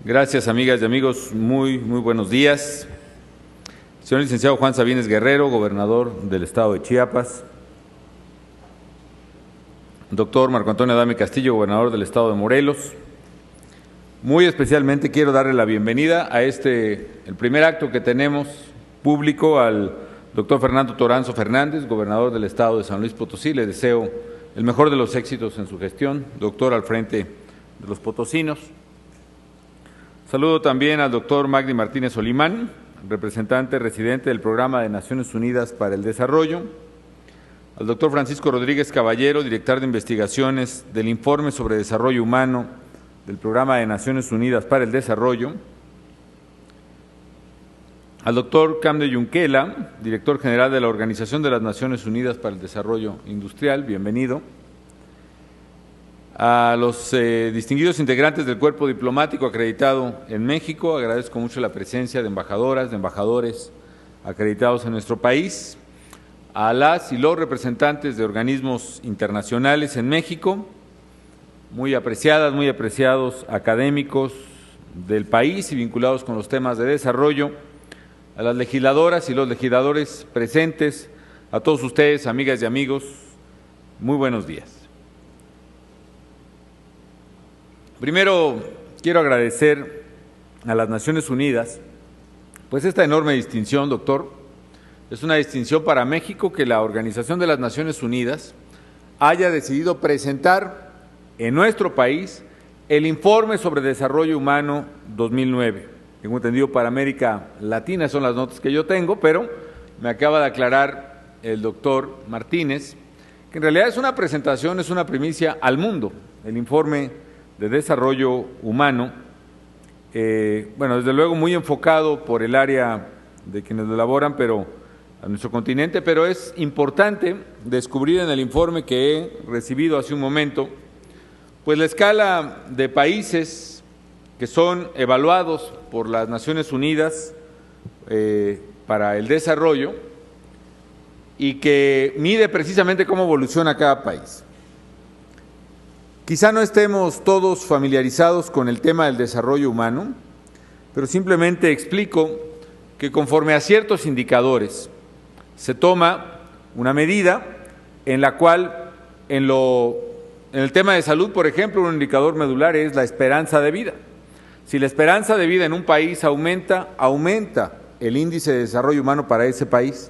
Gracias, amigas y amigos. Muy buenos días. Señor licenciado Juan Sabines Guerrero, gobernador del estado de Chiapas. Doctor Marco Antonio Adame Castillo, gobernador del estado de Morelos. Muy especialmente quiero darle la bienvenida a el primer acto que tenemos público al doctor Fernando Toranzo Fernández, gobernador del estado de San Luis Potosí. Le deseo el mejor de los éxitos en su gestión, doctor, al frente de los potosinos. Saludo también al doctor Magdi Martínez Solimán, representante residente del Programa de Naciones Unidas para el Desarrollo, al doctor Francisco Rodríguez Caballero, director de investigaciones del Informe sobre Desarrollo Humano del Programa de Naciones Unidas para el Desarrollo, al doctor Camde Yunquela, director general de la Organización de las Naciones Unidas para el Desarrollo Industrial, bienvenido, a los distinguidos integrantes del cuerpo diplomático acreditado en México. Agradezco mucho la presencia de embajadoras, de embajadores acreditados en nuestro país, a las y los representantes de organismos internacionales en México, muy apreciadas, muy apreciados académicos del país y vinculados con los temas de desarrollo, a las legisladoras y los legisladores presentes, a todos ustedes, amigas y amigos, muy buenos días. Primero, quiero agradecer a las Naciones Unidas, pues esta enorme distinción, doctor. Es una distinción para México que la Organización de las Naciones Unidas haya decidido presentar en nuestro país el Informe sobre Desarrollo Humano 2009. Tengo entendido para América Latina, son las notas que yo tengo, pero me acaba de aclarar el doctor Martínez que en realidad es una presentación, es una primicia al mundo, el Informe de Desarrollo Humano, bueno, desde luego muy enfocado por el área de quienes lo elaboran, pero a nuestro continente, pero es importante descubrir en el informe que he recibido hace un momento, pues la escala de países que son evaluados por las Naciones Unidas para el desarrollo y que mide precisamente cómo evoluciona cada país. Quizá no estemos todos familiarizados con el tema del desarrollo humano, pero simplemente explico que conforme a ciertos indicadores se toma una medida en la cual en el tema de salud, por ejemplo, un indicador medular es la esperanza de vida. Si la esperanza de vida en un país aumenta el índice de desarrollo humano para ese país.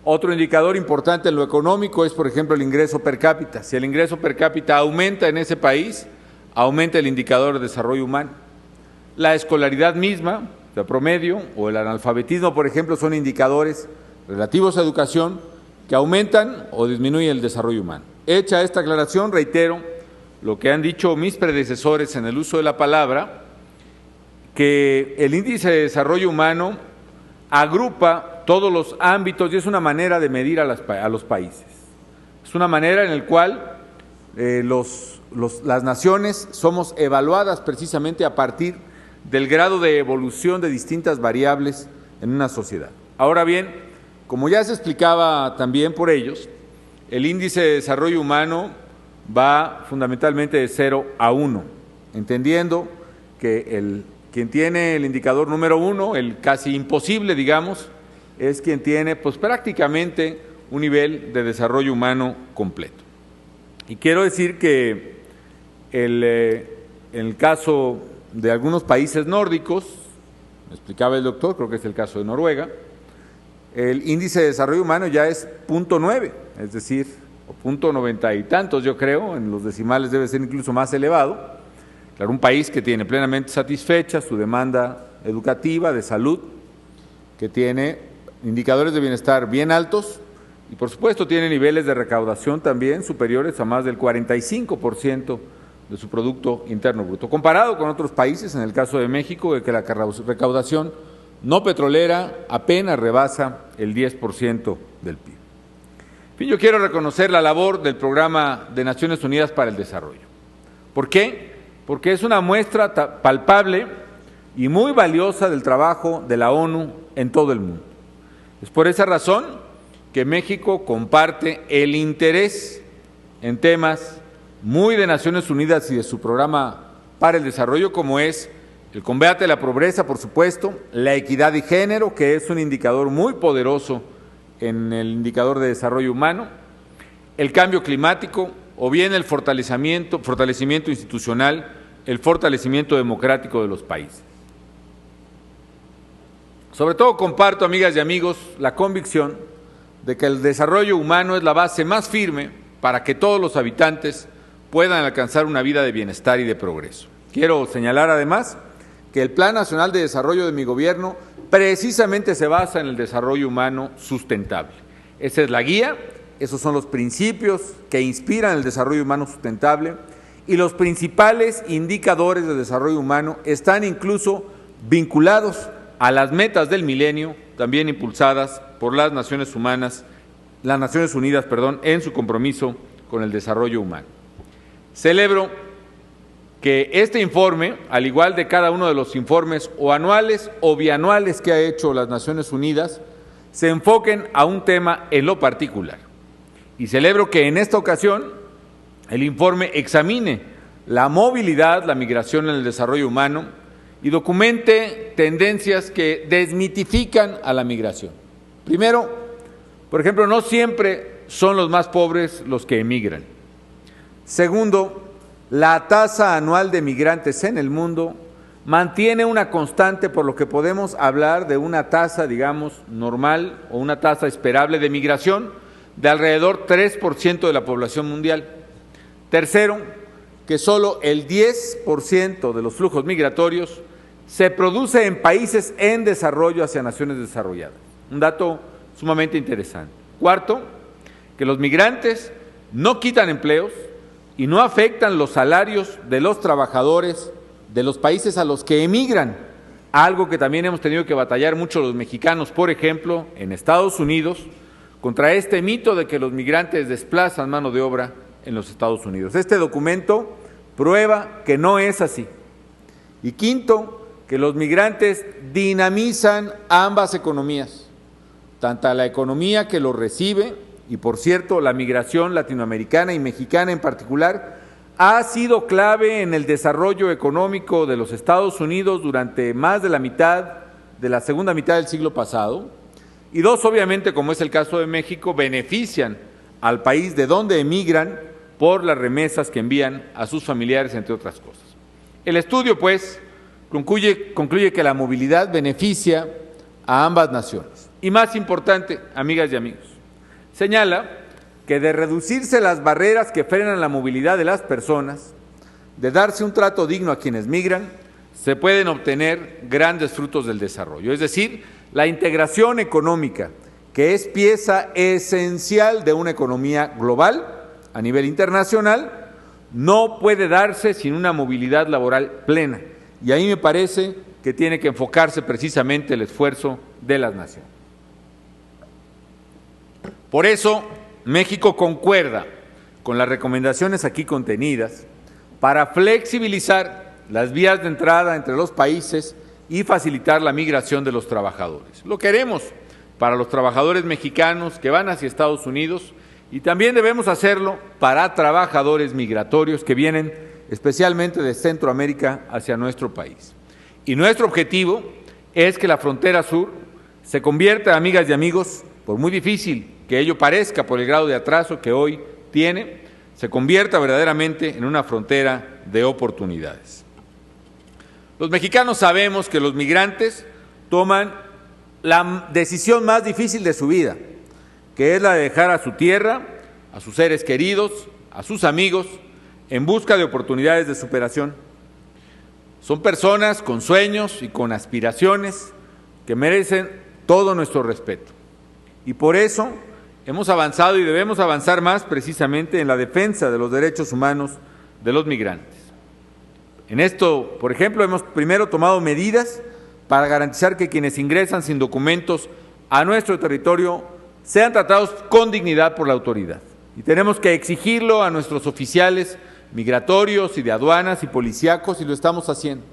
Otro indicador importante en lo económico es, por ejemplo, el ingreso per cápita. Si el ingreso per cápita aumenta en ese país, aumenta el indicador de desarrollo humano. La escolaridad misma, el promedio, o el analfabetismo, por ejemplo, son indicadores relativos a educación que aumentan o disminuyen el desarrollo humano. Hecha esta aclaración, reitero lo que han dicho mis predecesores en el uso de la palabra, que el índice de desarrollo humano agrupa todos los ámbitos y es una manera de medir a los países. Es una manera en la cual las naciones somos evaluadas precisamente a partir del grado de evolución de distintas variables en una sociedad. Ahora bien, como ya se explicaba también por ellos, el índice de desarrollo humano va fundamentalmente de 0 a 1, entendiendo que quien tiene el indicador número 1, el casi imposible, digamos, es quien tiene pues prácticamente un nivel de desarrollo humano completo. Y quiero decir que en el caso de algunos países nórdicos, me explicaba el doctor, creo que es el caso de Noruega, el índice de desarrollo humano ya es 0.9, es decir, o 0.90 y tantos, yo creo, en los decimales debe ser incluso más elevado. Claro, un país que tiene plenamente satisfecha su demanda educativa, de salud, que tiene indicadores de bienestar bien altos y por supuesto tiene niveles de recaudación también superiores a más del 45% de su Producto Interno Bruto. Comparado con otros países, en el caso de México, de que la recaudación no petrolera apenas rebasa el 10% del PIB. En fin, yo quiero reconocer la labor del Programa de Naciones Unidas para el Desarrollo. ¿Por qué? Porque es una muestra palpable y muy valiosa del trabajo de la ONU en todo el mundo. Es por esa razón que México comparte el interés en temas muy de Naciones Unidas y de su programa para el desarrollo, como es El combate a la pobreza, por supuesto, la equidad de género, que es un indicador muy poderoso en el indicador de desarrollo humano, el cambio climático o bien el fortalecimiento institucional, el fortalecimiento democrático de los países. Sobre todo comparto, amigas y amigos, la convicción de que el desarrollo humano es la base más firme para que todos los habitantes puedan alcanzar una vida de bienestar y de progreso. Quiero señalar además que el Plan Nacional de Desarrollo de mi gobierno precisamente se basa en el desarrollo humano sustentable. Esa es la guía, esos son los principios que inspiran el desarrollo humano sustentable y los principales indicadores de desarrollo humano están incluso vinculados a las metas del milenio, también impulsadas por las Naciones Unidas, en su compromiso con el desarrollo humano. Celebro que este informe, al igual de cada uno de los informes o anuales o bianuales que ha hecho las Naciones Unidas, se enfoquen a un tema en lo particular. Y celebro que en esta ocasión el informe examine la movilidad, la migración en el desarrollo humano y documente tendencias que desmitifican a la migración. Primero, por ejemplo, no siempre son los más pobres los que emigran. Segundo, la tasa anual de migrantes en el mundo mantiene una constante, por lo que podemos hablar de una tasa, digamos, normal o una tasa esperable de migración de alrededor 3% de la población mundial. Tercero, que solo el 10% de los flujos migratorios se produce en países en desarrollo hacia naciones desarrolladas. Un dato sumamente interesante. Cuarto, que los migrantes no quitan empleos y no afectan los salarios de los trabajadores de los países a los que emigran, algo que también hemos tenido que batallar mucho los mexicanos, por ejemplo, en Estados Unidos, contra este mito de que los migrantes desplazan mano de obra en los Estados Unidos. Este documento prueba que no es así. Y quinto, que los migrantes dinamizan ambas economías, tanto la economía que los recibe, y por cierto, la migración latinoamericana y mexicana en particular, ha sido clave en el desarrollo económico de los Estados Unidos durante más de la mitad de la segunda mitad del siglo pasado, y dos, obviamente, como es el caso de México, benefician al país de donde emigran por las remesas que envían a sus familiares, entre otras cosas. El estudio, pues, concluye que la movilidad beneficia a ambas naciones. Y más importante, amigas y amigos, señala que de reducirse las barreras que frenan la movilidad de las personas, de darse un trato digno a quienes migran, se pueden obtener grandes frutos del desarrollo. Es decir, la integración económica, que es pieza esencial de una economía global a nivel internacional, no puede darse sin una movilidad laboral plena. Y ahí me parece que tiene que enfocarse precisamente el esfuerzo de las naciones. Por eso, México concuerda con las recomendaciones aquí contenidas para flexibilizar las vías de entrada entre los países y facilitar la migración de los trabajadores. Lo queremos para los trabajadores mexicanos que van hacia Estados Unidos y también debemos hacerlo para trabajadores migratorios que vienen especialmente de Centroamérica hacia nuestro país. Y nuestro objetivo es que la frontera sur se convierta, amigas y amigos, por muy difícil que ello parezca por el grado de atraso que hoy tiene, se convierta verdaderamente en una frontera de oportunidades. Los mexicanos sabemos que los migrantes toman la decisión más difícil de su vida, que es la de dejar a su tierra, a sus seres queridos, a sus amigos, en busca de oportunidades de superación. Son personas con sueños y con aspiraciones que merecen todo nuestro respeto. Y por eso hemos avanzado y debemos avanzar más precisamente en la defensa de los derechos humanos de los migrantes. En esto, por ejemplo, hemos primero tomado medidas para garantizar que quienes ingresan sin documentos a nuestro territorio sean tratados con dignidad por la autoridad. Y tenemos que exigirlo a nuestros oficiales migratorios y de aduanas y policíacos, y lo estamos haciendo.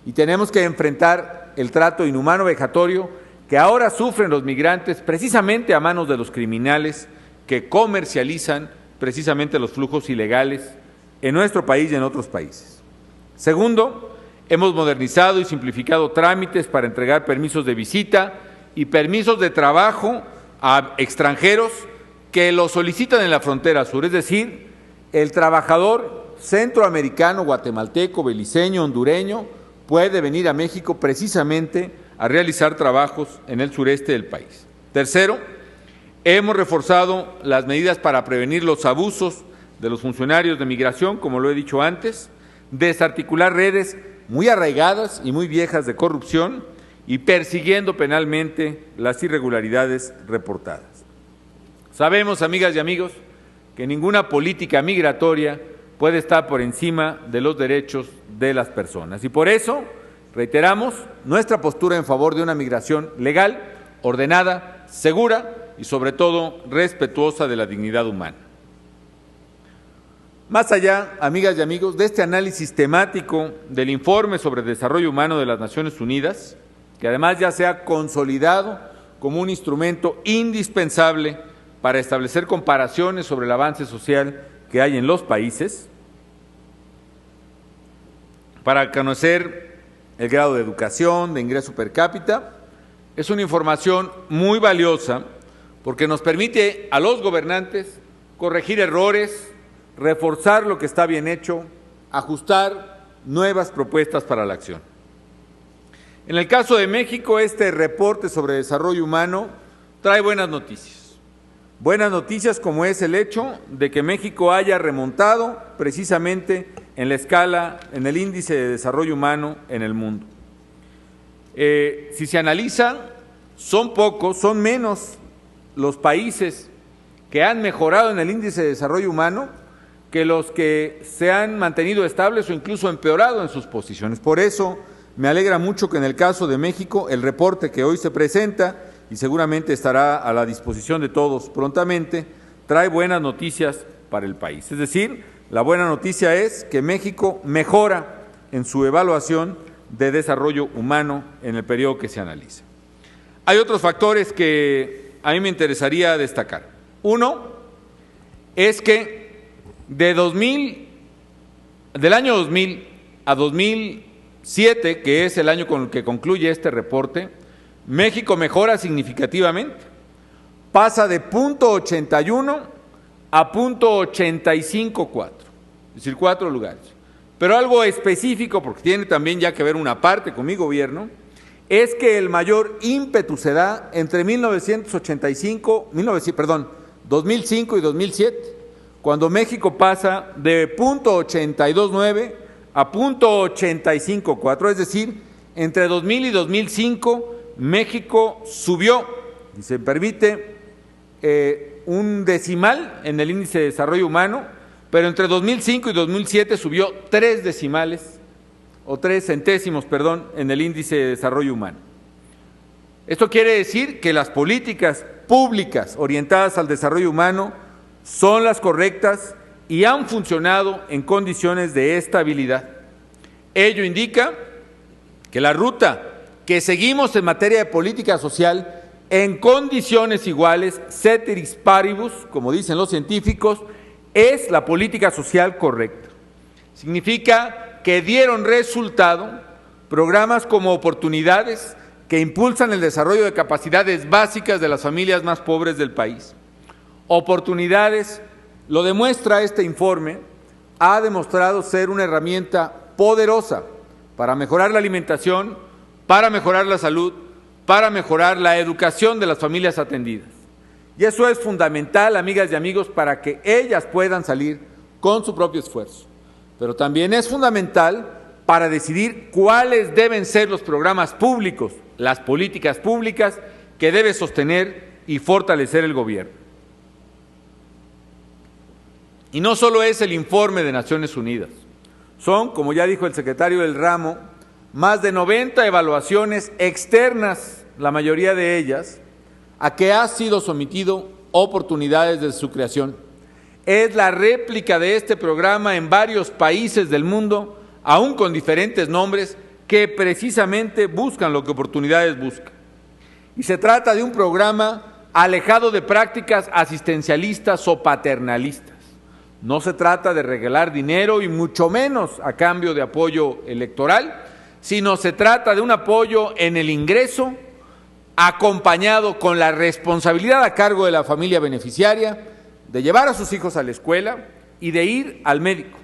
Y tenemos que enfrentar el trato inhumano vejatorio que ahora sufren los migrantes precisamente a manos de los criminales que comercializan precisamente los flujos ilegales en nuestro país y en otros países. Segundo, Hemos modernizado y simplificado trámites para entregar permisos de visita y permisos de trabajo a extranjeros que lo solicitan en la frontera sur, es decir, el trabajador centroamericano, guatemalteco, beliceño, hondureño, puede venir a México precisamente a realizar trabajos en el sureste del país. Tercero, hemos reforzado las medidas para prevenir los abusos de los funcionarios de migración, como lo he dicho antes, desarticular redes muy arraigadas y muy viejas de corrupción y persiguiendo penalmente las irregularidades reportadas. Sabemos, amigas y amigos, que ninguna política migratoria puede estar por encima de los derechos de las personas y por eso reiteramos nuestra postura en favor de una migración legal, ordenada, segura y sobre todo respetuosa de la dignidad humana. Más allá, amigas y amigos, de este análisis temático del informe sobre desarrollo humano de las Naciones Unidas, que además ya se ha consolidado como un instrumento indispensable para establecer comparaciones sobre el avance social que hay en los países, para conocer el grado de educación, de ingreso per cápita, es una información muy valiosa porque nos permite a los gobernantes corregir errores, reforzar lo que está bien hecho, ajustar nuevas propuestas para la acción. En el caso de México, este reporte sobre desarrollo humano trae buenas noticias. Buenas noticias como es el hecho de que México haya remontado precisamente en la escala, en el índice de desarrollo humano en el mundo. Si se analiza, son pocos, son menos los países que han mejorado en el índice de desarrollo humano que los que se han mantenido estables o incluso empeorado en sus posiciones. Por eso me alegra mucho que en el caso de México el reporte que hoy se presenta y seguramente estará a la disposición de todos prontamente, trae buenas noticias para el país. Es decir, la buena noticia es que México mejora en su evaluación de desarrollo humano en el periodo que se analiza. Hay otros factores que a mí me interesaría destacar. Uno es que del año 2000 a 2007, que es el año con el que concluye este reporte, México mejora significativamente, pasa de 0.81 a 0.854, es decir, 4 lugares. Pero algo específico, porque tiene también ya que ver una parte con mi gobierno, es que el mayor ímpetu se da entre 2005 y 2007, cuando México pasa de 0.829 a 0.854, es decir, entre 2000 y 2005 México subió, si se permite, un decimal en el índice de desarrollo humano, pero entre 2005 y 2007 subió 3 decimales, o 3 centésimos, perdón, en el índice de desarrollo humano. Esto quiere decir que las políticas públicas orientadas al desarrollo humano son las correctas y han funcionado en condiciones de estabilidad. Ello indica que la ruta que seguimos en materia de política social en condiciones iguales, ceteris paribus, como dicen los científicos, es la política social correcta. Significa que dieron resultado programas como oportunidades que impulsan el desarrollo de capacidades básicas de las familias más pobres del país. Oportunidades, lo demuestra este informe, ha demostrado ser una herramienta poderosa para mejorar la alimentación, para mejorar la salud, para mejorar la educación de las familias atendidas. Y eso es fundamental, amigas y amigos, para que ellas puedan salir con su propio esfuerzo. Pero también es fundamental para decidir cuáles deben ser los programas públicos, las políticas públicas que debe sostener y fortalecer el gobierno. Y no solo es el informe de Naciones Unidas, son, como ya dijo el secretario del ramo, más de 90 evaluaciones externas, la mayoría de ellas, a que ha sido sometido oportunidades de su creación. Es la réplica de este programa en varios países del mundo, aún con diferentes nombres, que precisamente buscan lo que oportunidades buscan. Y se trata de un programa alejado de prácticas asistencialistas o paternalistas. No se trata de regalar dinero y mucho menos a cambio de apoyo electoral, sino se trata de un apoyo en el ingreso, acompañado con la responsabilidad a cargo de la familia beneficiaria, de llevar a sus hijos a la escuela y de ir al médico,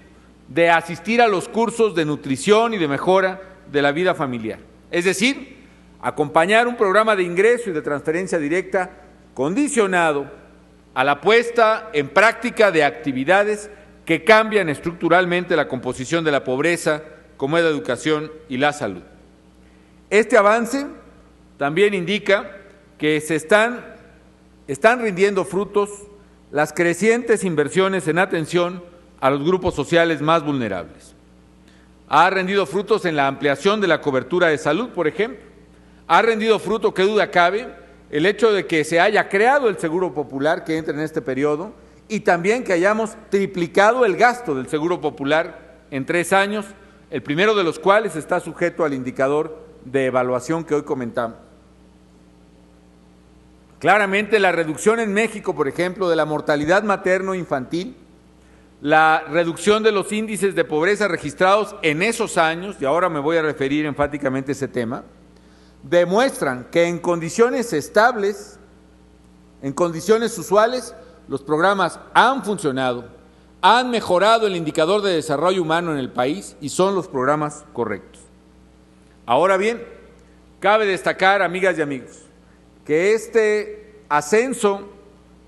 de asistir a los cursos de nutrición y de mejora de la vida familiar. Es decir, acompañar un programa de ingreso y de transferencia directa condicionado a la puesta en práctica de actividades que cambian estructuralmente la composición de la pobreza, como es la educación y la salud. Este avance también indica que están rindiendo frutos las crecientes inversiones en atención a los grupos sociales más vulnerables. Ha rendido frutos en la ampliación de la cobertura de salud, por ejemplo. Ha rendido fruto, qué duda cabe, el hecho de que se haya creado el Seguro Popular que entra en este periodo y también que hayamos triplicado el gasto del Seguro Popular en 3 años, el primero de los cuales está sujeto al indicador de evaluación que hoy comentamos. Claramente la reducción en México, por ejemplo, de la mortalidad materno-infantil, la reducción de los índices de pobreza registrados en esos años, y ahora me voy a referir enfáticamente a ese tema, demuestran que en condiciones estables, en condiciones usuales, los programas han funcionado, han mejorado el indicador de desarrollo humano en el país y son los programas correctos. Ahora bien, cabe destacar, amigas y amigos, que este ascenso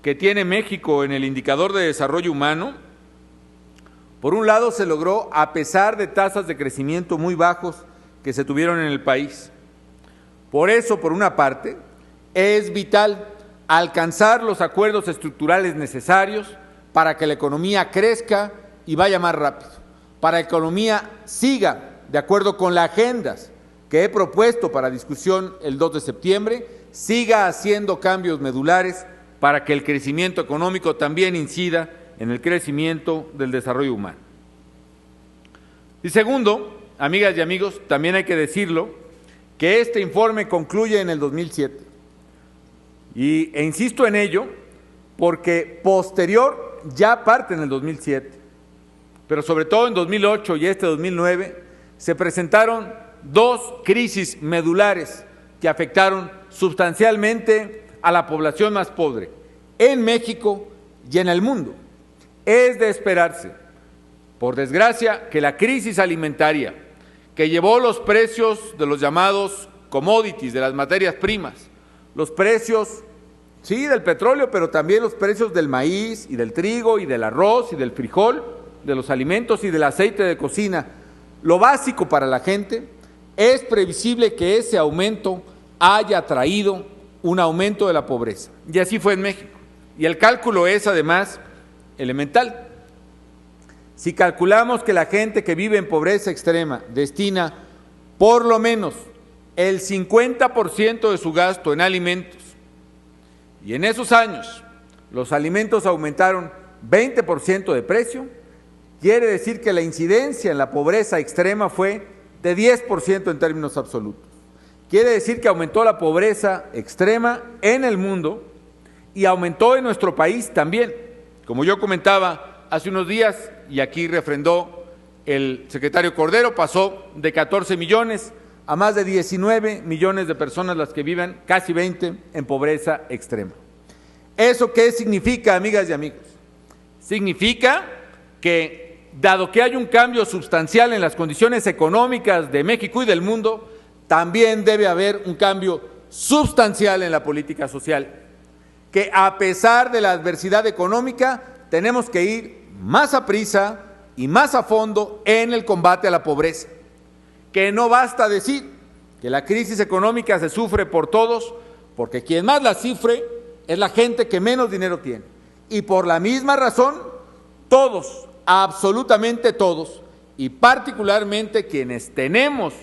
que tiene México en el indicador de desarrollo humano, por un lado se logró a pesar de tasas de crecimiento muy bajos que se tuvieron en el país. Por eso, por una parte, es vital alcanzar los acuerdos estructurales necesarios para que la economía crezca y vaya más rápido, para que la economía siga de acuerdo con las agendas que he propuesto para discusión el 2 de septiembre, siga haciendo cambios medulares para que el crecimiento económico también incida en el crecimiento del desarrollo humano. Y segundo, amigas y amigos, también hay que decirlo, que este informe concluye en el 2007. E insisto en ello porque posterior ya parte en el 2007, pero sobre todo en 2008 y este 2009 se presentaron 2 crisis medulares que afectaron sustancialmente a la población más pobre en México y en el mundo. Es de esperarse, por desgracia, que la crisis alimentaria que llevó los precios de los llamados commodities, de las materias primas, los precios, sí, del petróleo, pero también los precios del maíz y del trigo y del arroz y del frijol, de los alimentos y del aceite de cocina, lo básico para la gente, es previsible que ese aumento haya traído un aumento de la pobreza. Y así fue en México. Y el cálculo es además elemental. Si calculamos que la gente que vive en pobreza extrema destina por lo menos el 50% de su gasto en alimentos, y en esos años los alimentos aumentaron 20% de precio, quiere decir que la incidencia en la pobreza extrema fue de 10% en términos absolutos. Quiere decir que aumentó la pobreza extrema en el mundo y aumentó en nuestro país también. Como yo comentaba hace unos días, y aquí refrendó el secretario Cordero, pasó de 14 millones a más de 19 millones de personas las que viven, casi 20, en pobreza extrema. ¿Eso qué significa, amigas y amigos? Significa que, dado que hay un cambio sustancial en las condiciones económicas de México y del mundo, también debe haber un cambio sustancial en la política social, que a pesar de la adversidad económica, tenemos que ir más a prisa y más a fondo en el combate a la pobreza, que no basta decir que la crisis económica se sufre por todos, porque quien más la sufre es la gente que menos dinero tiene. Y por la misma razón, todos, absolutamente todos, y particularmente quienes tenemos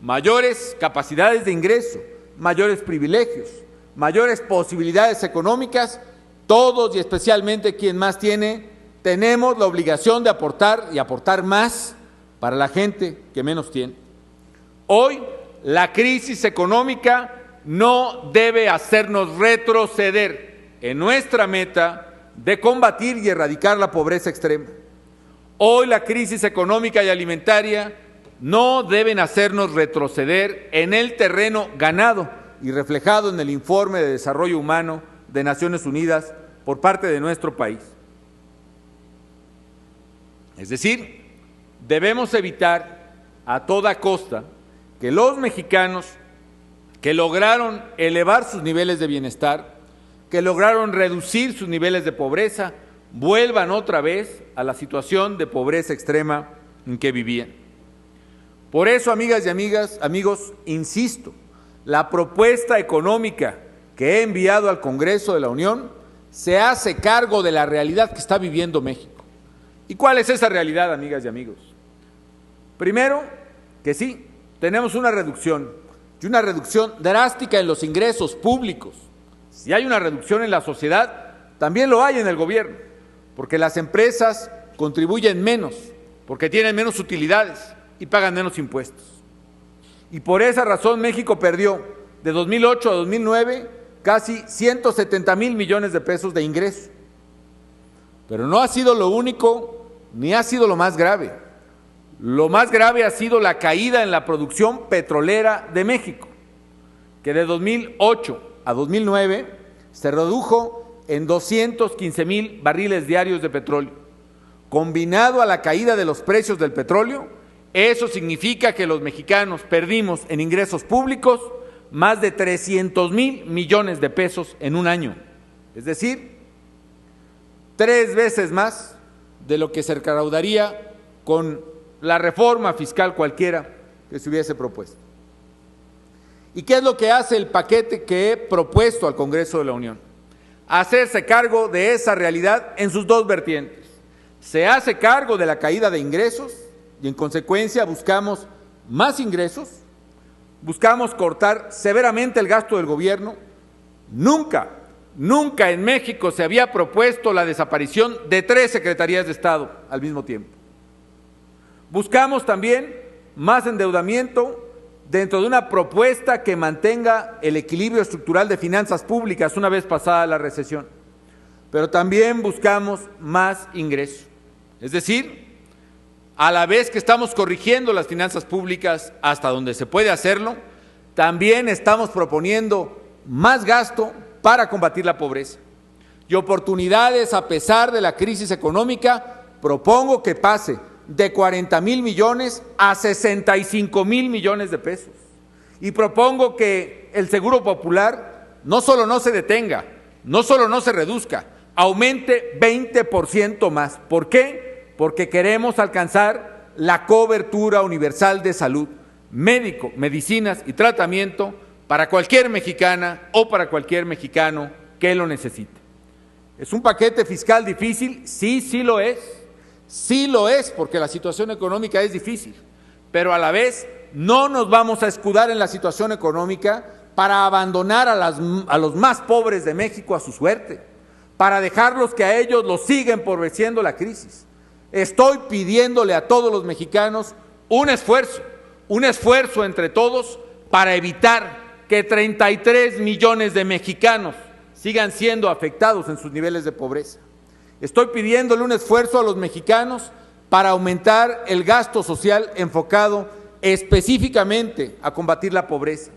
mayores capacidades de ingreso, mayores privilegios, mayores posibilidades económicas, todos y especialmente quien más tiene, tenemos la obligación de aportar y aportar más para la gente que menos tiene. Hoy la crisis económica no debe hacernos retroceder en nuestra meta de combatir y erradicar la pobreza extrema. Hoy la crisis económica y alimentaria no deben hacernos retroceder en el terreno ganado y reflejado en el Informe de Desarrollo Humano de Naciones Unidas por parte de nuestro país. Es decir, debemos evitar a toda costa que los mexicanos que lograron elevar sus niveles de bienestar, que lograron reducir sus niveles de pobreza, vuelvan otra vez a la situación de pobreza extrema en que vivían. Por eso, amigas y amigos, insisto, la propuesta económica que he enviado al Congreso de la Unión se hace cargo de la realidad que está viviendo México. ¿Y cuál es esa realidad, amigas y amigos? Primero, que sí, tenemos una reducción, y una reducción drástica en los ingresos públicos. Si hay una reducción en la sociedad, también lo hay en el gobierno, porque las empresas contribuyen menos, porque tienen menos utilidades y pagan menos impuestos. Y por esa razón México perdió de 2008 a 2009 casi 170,000 millones de pesos de ingreso. Pero no ha sido lo único, ni ha sido lo más grave. Lo más grave ha sido la caída en la producción petrolera de México, que de 2008 a 2009 se redujo en 215,000 barriles diarios de petróleo. Combinado a la caída de los precios del petróleo, eso significa que los mexicanos perdimos en ingresos públicos más de 300,000 millones de pesos en un año. Es decir, 3 veces más de lo que se recaudaría con la reforma fiscal cualquiera que se hubiese propuesto. ¿Y qué es lo que hace el paquete que he propuesto al Congreso de la Unión? Hacerse cargo de esa realidad en sus dos vertientes. Se hace cargo de la caída de ingresos y en consecuencia buscamos más ingresos, buscamos cortar severamente el gasto del gobierno. Nunca en México se había propuesto la desaparición de 3 secretarías de Estado al mismo tiempo. Buscamos también más endeudamiento dentro de una propuesta que mantenga el equilibrio estructural de finanzas públicas una vez pasada la recesión. Pero también buscamos más ingreso. Es decir, a la vez que estamos corrigiendo las finanzas públicas hasta donde se puede hacerlo, también estamos proponiendo más gasto para combatir la pobreza. Y oportunidades a pesar de la crisis económica, propongo que pase de 40,000 millones a 65,000 millones de pesos. Y propongo que el Seguro Popular no solo no se detenga, no solo no se reduzca, aumente 20% más. ¿Por qué? Porque queremos alcanzar la cobertura universal de salud, médico, medicinas y tratamiento para cualquier mexicana o para cualquier mexicano que lo necesite. ¿Es un paquete fiscal difícil? Sí lo es. Sí lo es, porque la situación económica es difícil, pero a la vez no nos vamos a escudar en la situación económica para abandonar a los más pobres de México a su suerte, para dejarlos que a ellos los siga empobreciendo la crisis. Estoy pidiéndole a todos los mexicanos un esfuerzo entre todos para evitar que 33 millones de mexicanos sigan siendo afectados en sus niveles de pobreza. Estoy pidiéndole un esfuerzo a los mexicanos para aumentar el gasto social enfocado específicamente a combatir la pobreza.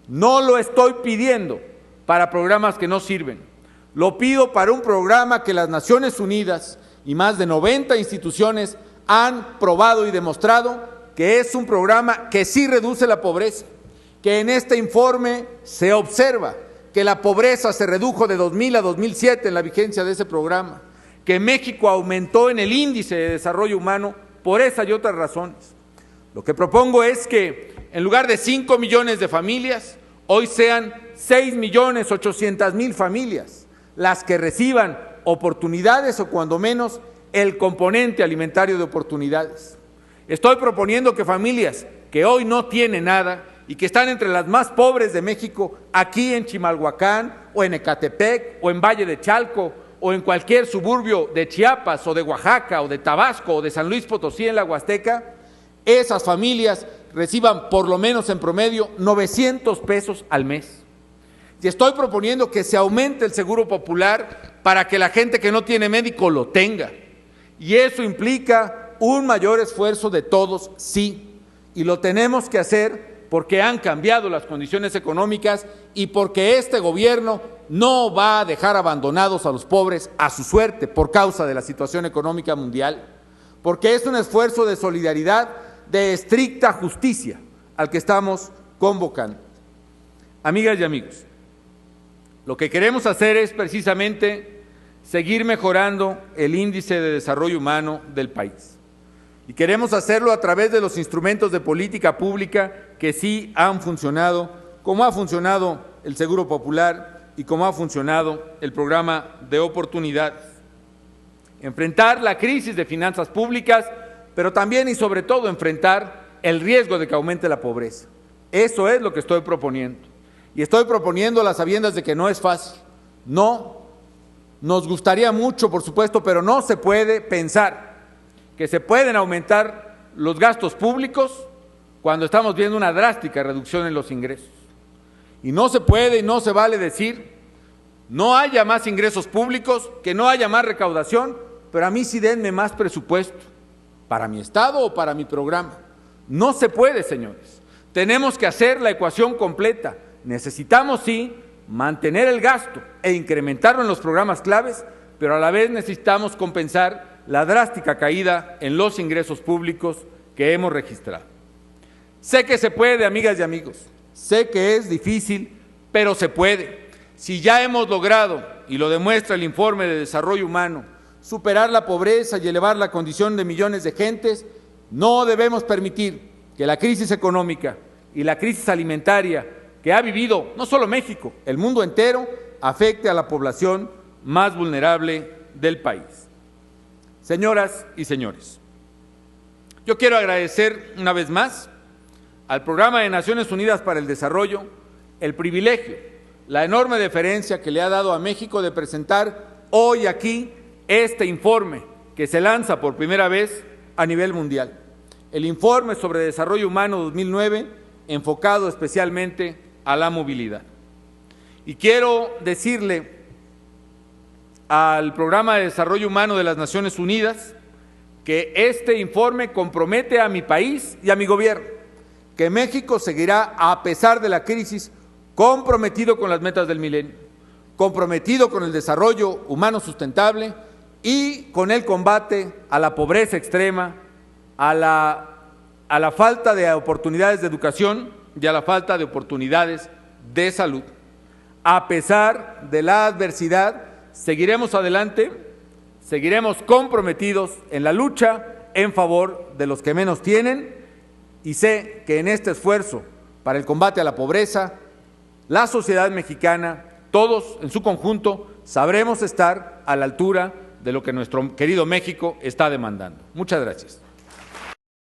No lo estoy pidiendo para programas que no sirven. Lo pido para un programa que las Naciones Unidas y más de 90 instituciones han probado y demostrado que es un programa que sí reduce la pobreza, que en este informe se observa que la pobreza se redujo de 2000 a 2007 en la vigencia de ese programa, que México aumentó en el índice de desarrollo humano por esa y otras razones. Lo que propongo es que en lugar de 5 millones de familias, hoy sean 6,800,000 familias las que reciban oportunidades o cuando menos el componente alimentario de oportunidades. Estoy proponiendo que familias que hoy no tienen nada y que están entre las más pobres de México, aquí en Chimalhuacán o en Ecatepec o en Valle de Chalco, o en cualquier suburbio de Chiapas o de Oaxaca o de Tabasco o de San Luis Potosí en la Huasteca, esas familias reciban por lo menos en promedio 900 pesos al mes. Y estoy proponiendo que se aumente el Seguro Popular para que la gente que no tiene médico lo tenga. Y eso implica un mayor esfuerzo de todos, sí. Y lo tenemos que hacer porque han cambiado las condiciones económicas y porque este gobierno no va a dejar abandonados a los pobres a su suerte por causa de la situación económica mundial, porque es un esfuerzo de solidaridad, de estricta justicia al que estamos convocando. Amigas y amigos, lo que queremos hacer es precisamente seguir mejorando el índice de desarrollo humano del país. Y queremos hacerlo a través de los instrumentos de política pública que sí han funcionado, como ha funcionado el Seguro Popular y como ha funcionado el programa de oportunidades. Enfrentar la crisis de finanzas públicas, pero también y sobre todo enfrentar el riesgo de que aumente la pobreza. Eso es lo que estoy proponiendo. Y estoy proponiendo a las sabiendas de que no es fácil. No, nos gustaría mucho, por supuesto, pero no se puede pensar que se pueden aumentar los gastos públicos cuando estamos viendo una drástica reducción en los ingresos. Y no se puede y no se vale decir, no haya más ingresos públicos, que no haya más recaudación, pero a mí sí denme más presupuesto para mi estado o para mi programa. No se puede, señores. Tenemos que hacer la ecuación completa. Necesitamos, sí, mantener el gasto e incrementarlo en los programas claves, pero a la vez necesitamos compensar la drástica caída en los ingresos públicos que hemos registrado. Sé que se puede, amigas y amigos, sé que es difícil, pero se puede. Si ya hemos logrado, y lo demuestra el informe de desarrollo humano, superar la pobreza y elevar la condición de millones de gentes, no debemos permitir que la crisis económica y la crisis alimentaria que ha vivido no solo México, el mundo entero, afecte a la población más vulnerable del país. Señoras y señores, yo quiero agradecer una vez más al Programa de Naciones Unidas para el Desarrollo el privilegio, la enorme deferencia que le ha dado a México de presentar hoy aquí este informe que se lanza por primera vez a nivel mundial. El informe sobre desarrollo humano 2009, enfocado especialmente a la movilidad. Y quiero decirle al Programa de Desarrollo Humano de las Naciones Unidas que este informe compromete a mi país y a mi gobierno, que México seguirá, a pesar de la crisis, comprometido con las metas del milenio, comprometido con el desarrollo humano sustentable y con el combate a la pobreza extrema, a la falta de oportunidades de educación y a la falta de oportunidades de salud. A pesar de la adversidad, seguiremos adelante, seguiremos comprometidos en la lucha en favor de los que menos tienen, y sé que en este esfuerzo para el combate a la pobreza, la sociedad mexicana, todos en su conjunto, sabremos estar a la altura de lo que nuestro querido México está demandando. Muchas gracias.